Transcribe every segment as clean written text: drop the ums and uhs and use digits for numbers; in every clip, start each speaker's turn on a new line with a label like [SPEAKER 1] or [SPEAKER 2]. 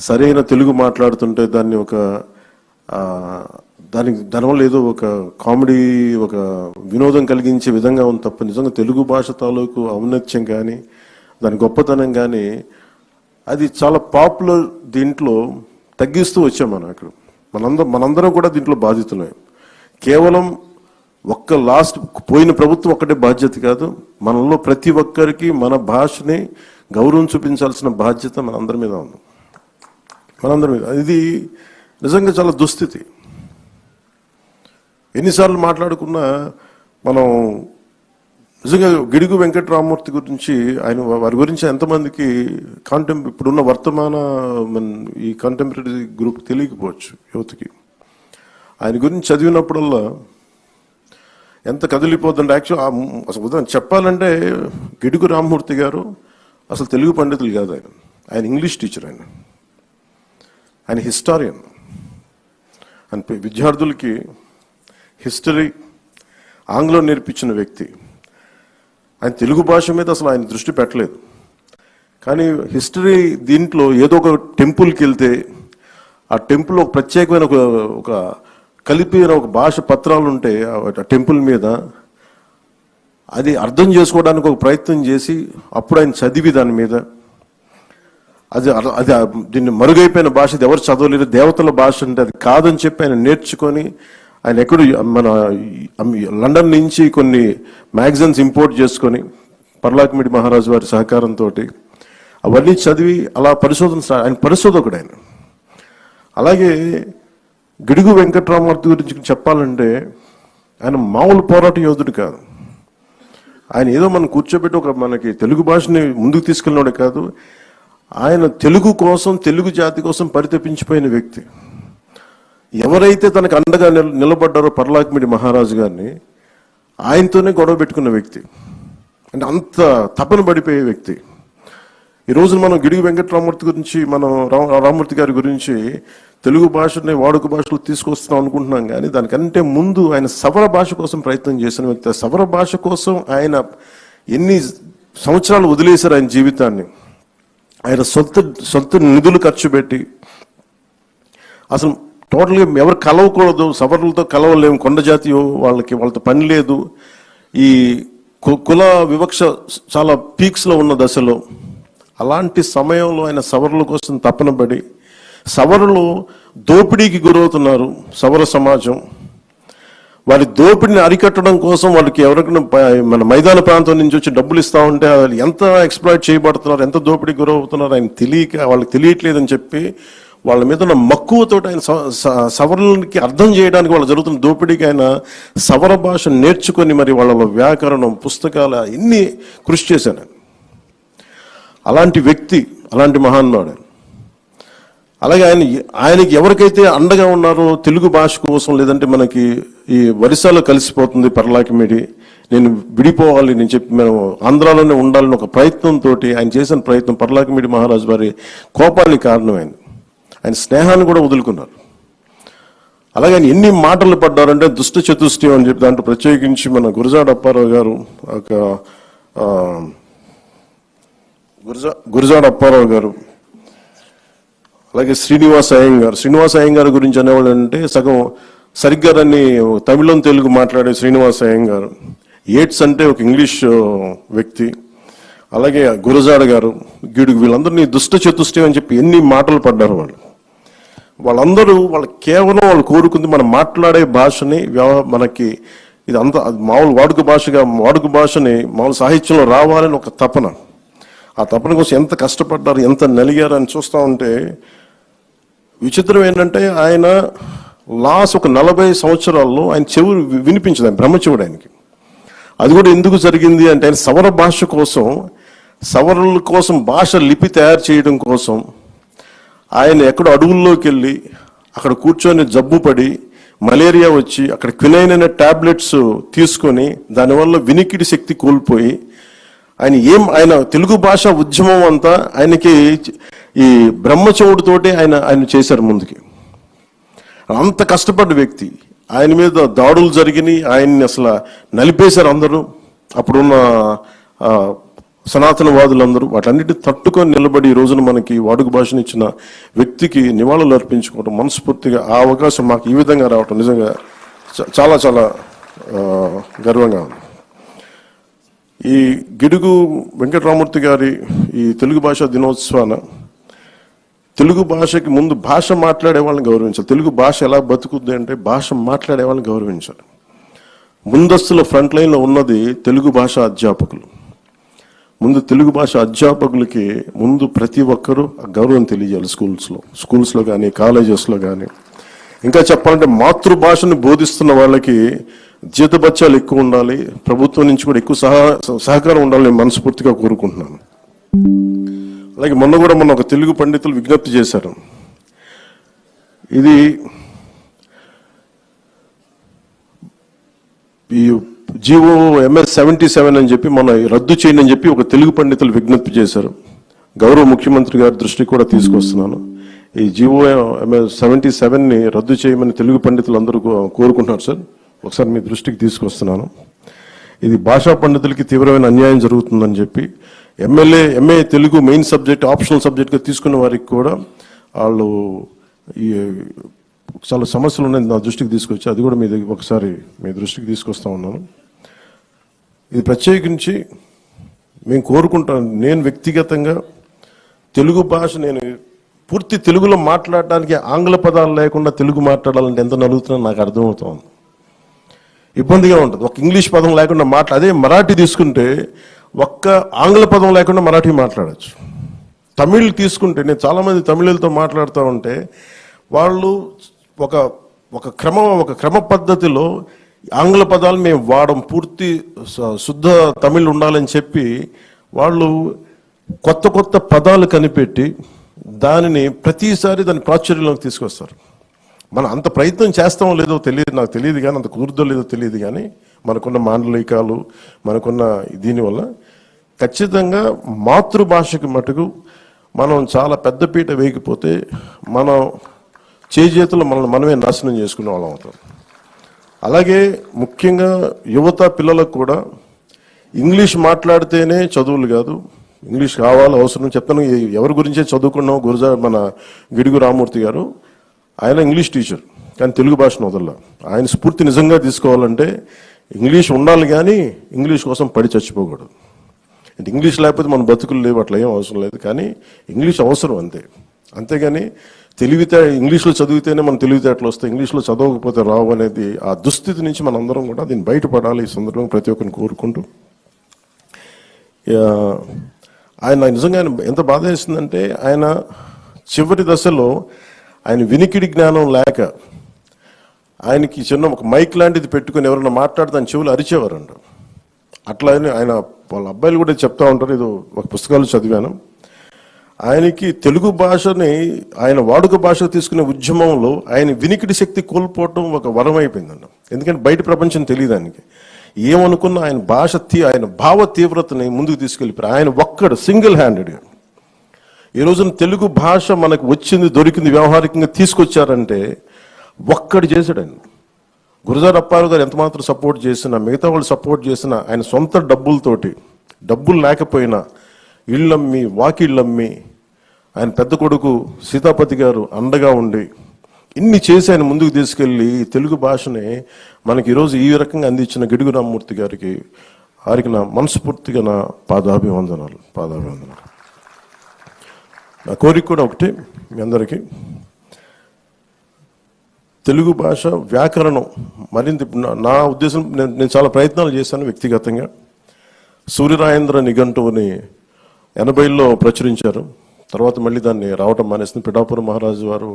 [SPEAKER 1] సరైన తెలుగు మాట్లాడుతుంటే దాన్ని ఒక దానివల్ల ఏదో ఒక కామెడీ, ఒక వినోదం కలిగించే విధంగా ఉంది తప్ప నిజంగా తెలుగు భాష తాలూకు ఔన్నత్యం కానీ దాని గొప్పతనం కానీ అది చాలా పాపులర్ దీంట్లో తగ్గిస్తూ వచ్చాం మనం. అక్కడ మనందరం కూడా దీంట్లో బాధితులమే. కేవలం పోయిన ప్రభుత్వం ఒక్కటే బాధ్యత కాదు, మనలో ప్రతి ఒక్కరికి మన భాషని గౌరవం చూపించాల్సిన బాధ్యత మనందరి మీద ఉంది. మనందరి మీద ఇది నిజంగా చాలా దుస్థితి. ఎన్నిసార్లు మాట్లాడుకున్నా మనం నిజంగా గిడుగు వెంకటరామమూర్తి గురించి వారి గురించి ఎంతమందికి ఇప్పుడున్న వర్తమాన ఈ కంటెంపరీ గ్రూప్ తెలియకపోవచ్చు యువతకి. ఆయన గురించి చదివినప్పుడల్లా ఎంత కదిలిపోతుందంటే అసలు ఉదాహరణ చెప్పాలంటే గిడుగు రామమూర్తి గారు అసలు తెలుగు పండితులు కాదు. ఆయన ఇంగ్లీష్ టీచర్, ఆయన హిస్టారియన్. ఆయన విద్యార్థులకి హిస్టరీ ఆంగ్లం నేర్పించిన వ్యక్తి. ఆయన తెలుగు భాష మీద అసలు ఆయన దృష్టి పెట్టలేదు. కానీ హిస్టరీ దీంట్లో ఏదో ఒక టెంపుల్కి వెళ్తే ఆ టెంపుల్ ఒక ప్రత్యేకమైన ఒక కలిపిన ఒక భాష పత్రాలు ఉంటే ఆ టెంపుల్ మీద అది అర్థం చేసుకోవడానికి ఒక ప్రయత్నం చేసి అప్పుడు ఆయన చదివి దాని మీద అది దీన్ని మరుగైపోయిన భాష, ఇది ఎవరు చదవలేరు, దేవతల భాష అంటే అది కాదని చెప్పి ఆయన నేర్చుకొని ఆయన ఎక్కడ మన లండన్ నుంచి కొన్ని మ్యాగజైన్స్ ఇంపోర్ట్ చేసుకొని పర్లాకిమిడి మహారాజు వారి సహకారంతో అవన్నీ చదివి అలా ఆయన పరిశోధకుడు ఆయన. అలాగే గిడుగు వెంకటరామమూర్తి గురించి చెప్పాలంటే ఆయన మామూలు పోరాట యోధుడు కాదు. ఆయన ఏదో మనం కూర్చోబెట్టి మనకి తెలుగు భాషని ముందుకు తీసుకెళ్ళినోడే కాదు, ఆయన తెలుగు కోసం, తెలుగు జాతి కోసం పరితపించిపోయిన వ్యక్తి. ఎవరైతే తనకు అండగా నిలబడ్డారో పర్లాకిమిడి మహారాజు గారిని ఆయనతోనే గొడవ పెట్టుకున్న వ్యక్తి, అంటే అంత తపన పడిపోయే వ్యక్తి. ఈ రోజున మనం గిడుగు వెంకటరామమూర్తి గురించి, మనం రామమూర్తి గారి గురించి తెలుగు భాషని వాడుక భాషలో తీసుకొస్తున్నాం అనుకుంటున్నాం. కానీ దానికంటే ముందు ఆయన సవర భాష కోసం ప్రయత్నం చేసిన వ్యక్తి. సవర భాష కోసం ఆయన ఎన్ని సంవత్సరాలు వదిలేశారు ఆయన జీవితాన్ని. ఆయన సొంత నిధులు ఖర్చు పెట్టి అసలు టోటల్గా ఎవరు కలవకూడదు, సవర్లతో కలవలేము, కొండ జాతి వాళ్ళతో పని లేదు. ఈ కుల వివక్ష చాలా పీక్స్లో ఉన్న దశలో అలాంటి సమయంలో ఆయన సవర్ల కోసం తపన పడి, సవరులు దోపిడీకి గురవుతున్నారు సవర సమాజం, వారి దోపిడిని అరికట్టడం కోసం వాళ్ళకి ఎవరికైనా మన మైదాన ప్రాంతం నుంచి వచ్చి డబ్బులు ఇస్తూ ఉంటే వాళ్ళు ఎంత ఎక్స్ప్లాయిట్ చేయబడుతున్నారు, ఎంత దోపిడీకి గురవుతున్నారు ఆయన వాళ్ళకి తెలియట్లేదని చెప్పి వాళ్ళ మీద ఉన్న మక్కువతో ఆయన సవరులకి అర్థం చేయడానికి వాళ్ళు జరుగుతున్న దోపిడీకి ఆయన సవర భాష నేర్చుకొని మరి వాళ్ళ వ్యాకరణం, పుస్తకాలు ఇన్ని కృషి చేశాను. అలాంటి వ్యక్తి, అలాంటి మహానుభావుడు. అలాగే ఆయనకి ఎవరికైతే అండగా ఉన్నారో తెలుగు భాష కోసం, లేదంటే మనకి ఈ వరిసాలో కలిసిపోతుంది పర్లాకిమిడి, నేను విడిపోవాలి, నేను చెప్పి మేము ఆంధ్రాలోనే ఉండాలని ఒక ప్రయత్నంతో ఆయన చేసిన ప్రయత్నం పర్లాకిమిడి మహారాజు వారి కోపానికి కారణమైంది. ఆయన స్నేహాన్ని కూడా వదులుకున్నారు. అలాగే ఆయన ఎన్ని మాటలు పడ్డారంటే దుష్ట చతుష్టయం అని చెప్పి దాంట్లో ప్రత్యేకించి మన గురజాడ అప్పారావు గారు, గురజాడ అప్పారావు గారు, అలాగే శ్రీనివాస అయ్యంగారు గురించి అనేవాళ్ళు అంటే సరిగ్గా దాన్ని తమిళం తెలుగు మాట్లాడే శ్రీనివాస అయ్యంగారు, ఏట్స్ అంటే ఒక ఇంగ్లీష్ వ్యక్తి, అలాగే గురజాడ గారు, గిడుగు, వీళ్ళందరినీ దుష్ట చతుష్టయం అని చెప్పి ఎన్ని మాటలు పడ్డారు వాళ్ళందరూ కేవలం వాళ్ళు కోరుకుంది మనం మాట్లాడే భాషని మనకి ఇది అంతా మామూలు వాడుక భాషని మామూలు సాహిత్యంలో రావాలని ఒక తపన. ఆ తపన కోసం ఎంత కష్టపడ్డారు, ఎంత నలిగారు అని చూస్తూ ఉంటే విచిత్రం ఏంటంటే ఆయన ఒక 40 సంవత్సరాల్లో ఆయన చెవులు వినిపించదు, ఆయన బ్రహ్మచెవుడు ఆయనకి. అది కూడా ఎందుకు జరిగింది అంటే ఆయన సవర భాష కోసం, సవరుల కోసం భాష లిపి తయారు చేయడం కోసం ఆయన ఎక్కడో అడవుల్లోకి వెళ్ళి అక్కడ కూర్చొని జబ్బు పడి మలేరియా వచ్చి అక్కడ క్వినైన్ అనే టాబ్లెట్స్ తీసుకొని దానివల్ల వినికిడి శక్తి కోల్పోయి ఆయన తెలుగు భాష ఉద్యమం అంతా ఆయనకి ఈ బ్రహ్మచవుడితోటి ఆయన చేశారు ముందుకి. అంత కష్టపడ్డ వ్యక్తి. ఆయన మీద దాడులు జరిగినాయి, ఆయన్ని అసలు నలిపేశారు అందరూ. అప్పుడున్న సనాతనవాదులందరూ వాటన్నిటిని తట్టుకొని నిలబడి ఈ రోజున మనకి వాడుక భాషను ఇచ్చిన వ్యక్తికి నివాళులు అర్పించుకోవడం మనస్ఫూర్తిగా ఆ అవకాశం మాకు ఈ విధంగా రావటం నిజంగా చాలా చాలా గర్వంగా ఉంది. ఈ గిడుగు వెంకటరామూర్తి గారి ఈ తెలుగు భాషా దినోత్సవాన తెలుగు భాషకి ముందు భాష మాట్లాడే వాళ్ళని గౌరవించాలి. తెలుగు భాష ఎలా బతుకుద్ది అంటే భాష మాట్లాడే వాళ్ళని గౌరవించాలి. ముందస్తులో ఫ్రంట్ లైన్లో ఉన్నది తెలుగు భాష అధ్యాపకులు. ముందు తెలుగు భాష అధ్యాపకులకి ముందు ప్రతి ఒక్కరూ గౌరవం తెలియజేయాలి. స్కూల్స్లో కానీ కాలేజెస్లో కానీ. ఇంకా చెప్పాలంటే మాతృభాషను బోధిస్తున్న వాళ్ళకి జీతభత్యాలు ఎక్కువ ఉండాలి, ప్రభుత్వం నుంచి కూడా ఎక్కువ సహకారం ఉండాలని మనస్ఫూర్తిగా కోరుకుంటున్నాను. అలాగే మొన్న ఒక తెలుగు పండితులు విజ్ఞప్తి చేశారు. ఇది ఈ జీవో MS 77 అని చెప్పి మన రద్దు చేయండి అని చెప్పి ఒక తెలుగు పండితులు విజ్ఞప్తి చేశారు. గౌరవ ముఖ్యమంత్రి గారి దృష్టికి కూడా తీసుకొస్తున్నాను. ఈ జీవో MS 77ని రద్దు చేయమని తెలుగు పండితులు అందరూ కోరుకుంటున్నారు సార్. ఒకసారి మీ దృష్టికి తీసుకొస్తున్నాను. ఇది భాషా పండితులకి తీవ్రమైన అన్యాయం జరుగుతుందని చెప్పి MA Telugu main subject optional సబ్జెక్ట్గా తీసుకున్న వారికి కూడా వాళ్ళు ఈ చాలా సమస్యలు ఉన్నాయి నా దృష్టికి తీసుకొచ్చి అది కూడా ఒకసారి మీ దృష్టికి తీసుకొస్తా ఉన్నాను. ఇది ప్రత్యేకించి మేము కోరుకుంటాను. నేను వ్యక్తిగతంగా తెలుగు భాష నేను పూర్తి తెలుగులో మాట్లాడడానికి ఆంగ్ల పదాలు లేకుండా తెలుగు మాట్లాడాలంటే ఎంత నలుగుతున్నా నాకు అర్థమవుతుంది. ఇబ్బందిగా ఉంటుంది. ఒక ఇంగ్లీష్ పదం లేకుండా అదే మరాఠీ తీసుకుంటే ఒక్క ఆంగ్ల పదం లేకుండా మరాఠీ మాట్లాడచ్చు. తమిళ్ తీసుకుంటే నేను చాలామంది తమిళులతో మాట్లాడుతూ ఉంటే వాళ్ళు ఒక క్రమ పద్ధతిలో ఆంగ్ల పదాలు మేము వాడం పూర్తి శుద్ధ తమిళ్ ఉండాలని చెప్పి వాళ్ళు కొత్త పదాలు కనిపెట్టి దానిని ప్రతిసారి దాని ప్రాచుర్యంలోకి తీసుకొస్తారు. మనం అంత ప్రయత్నం చేస్తామో లేదో నాకు తెలియదు కానీ అంత కుదురుదో లేదో తెలియదు కానీ మనకున్న మాండలికాలు మనకున్న దీనివల్ల ఖచ్చితంగా మాతృభాషకి మటుకు మనం చాలా పెద్దపీట వేయకపోతే మనం చేతులు మనమే నాశనం చేసుకునే వాళ్ళం అవుతాం. అలాగే ముఖ్యంగా యువత పిల్లలకు కూడా ఇంగ్లీష్ మాట్లాడితేనే చదువులు కాదు, ఇంగ్లీష్ కావాలి అవసరం చెప్తాను. ఎవరి గురించే చదువుకున్నాం మన గిడుగు రామూర్తి గారు ఆయన ఇంగ్లీష్ టీచర్ కానీ తెలుగు భాషను వదల. ఆయన స్ఫూర్తి నిజంగా తీసుకోవాలంటే ఇంగ్లీష్ ఉండాలి కానీ ఇంగ్లీష్ కోసం పడి చచ్చిపోకూడదు. అంటే ఇంగ్లీష్ లేకపోతే మన బతుకులు లేవు, అట్లా ఏం అవసరం లేదు. కానీ ఇంగ్లీష్ అవసరం అంతేగాని ఇంగ్లీష్లో చదివితేనే మన తెలివితేటలు వస్తాయి, ఇంగ్లీష్లో చదవకపోతే రావు అనేది ఆ దుస్థితి నుంచి మనందరం కూడా దీన్ని బయటపడాలి. ఈ సందర్భంగా ప్రతి ఒక్కరిని కోరుకుంటూ ఆయన నిజంగా ఎంత బాధ వేస్తుందంటే ఆయన చివరి దశలో ఆయన వినికిడి జ్ఞానం లేక ఆయనకి ఒక మైక్ లాంటిది పెట్టుకుని ఎవరైనా మాట్లాడితే ఆయన చెవులు అరిచేవారంట. అట్లా ఆయన వాళ్ళ అబ్బాయిలు కూడా చెప్తా ఉంటారు. ఇది ఒక పుస్తకాలు చదివాను. ఆయనకి తెలుగు భాషని ఆయన వాడుక భాష తీసుకునే ఉద్యమంలో ఆయన వినికిడి శక్తి కోల్పోవటం ఒక వరం అయిపోయిందన్న. ఎందుకంటే బయట ప్రపంచం తెలియదు ఆయనకి. ఏమనుకున్న ఆయన భావ తీవ్రతని ముందుకు తీసుకెళ్ళిపోయారు. ఆయన ఒక్కడు సింగిల్ హ్యాండెడ్గా ఈ రోజున తెలుగు భాష మనకు దొరికింది వ్యవహారికంగా తీసుకొచ్చారంటే ఒక్కడు చేశాడు ఆయన. గురజాడ అప్పారావు గారు ఎంత మాత్రం సపోర్ట్ చేసినా మిగతా వాళ్ళు సపోర్ట్ చేసినా ఆయన సొంత డబ్బులు లేకపోయినా ఇళ్ళమ్మి వాకిళ్ళమ్మి ఆయన పెద్ద కొడుకు సీతాపతి గారు అండగా ఉండి ఇన్ని చేసి ఆయన ముందుకు తీసుకెళ్ళి తెలుగు భాషని మనకి ఈరోజు ఈ రకంగా అందించిన గిడుగు రామమూర్తి గారికి నా మనస్ఫూర్తిగా నా పాదాభివందనాలు. నా కోరిక కూడా ఒకటి, మీ అందరికీ తెలుగు భాష వ్యాకరణం మరింత నా ఉద్దేశం నేను చాలా ప్రయత్నాలు చేశాను వ్యక్తిగతంగా. సూర్యరాయేంద్ర నిఘంటువుని 80లో ప్రచురించారు. తర్వాత మళ్ళీ దాన్ని రావటం మానేసింది. పిఠాపురం మహారాజు వారు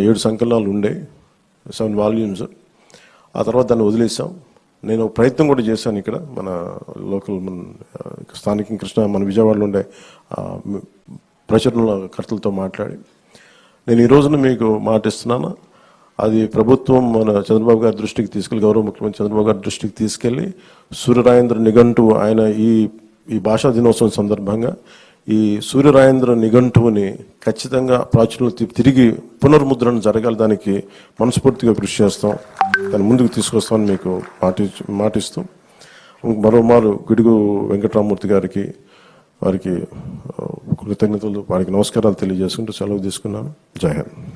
[SPEAKER 1] 7 సంకలనాలు ఉండే 7 వాల్యూమ్స్. ఆ తర్వాత దాన్ని వదిలేసాం. నేను ప్రయత్నం కూడా చేశాను ఇక్కడ మన లోకల్ స్థానిక మన విజయవాడలో ఉండే ప్రచురణకర్తలతో మాట్లాడి నేను ఈ రోజున మీకు మాటిస్తున్నాను. అది ప్రభుత్వం మన చంద్రబాబు గారి దృష్టికి తీసుకెళ్ళి గౌరవ ముఖ్యమంత్రి చంద్రబాబు గారి దృష్టికి తీసుకెళ్ళి సూర్యరాయేంద్ర నిఘంటువు ఆయన ఈ భాషా దినోత్సవం సందర్భంగా ఈ సూర్యరాయేంద్ర నిఘంటువుని ఖచ్చితంగా ప్రాచుర్యం తిరిగి పునర్ముద్రణ జరగాలి. దానికి మనస్ఫూర్తిగా కృషి చేస్తాం, దాన్ని ముందుకు తీసుకొస్తామని మీకు మాటిస్తూ మరోమారు గిడుగు వెంకటరామూర్తి గారికి వారికి కృతజ్ఞతలు, వారికి నమస్కారాలు తెలియజేసుకుంటూ సెలవు తీసుకున్నాను. జై హింద్.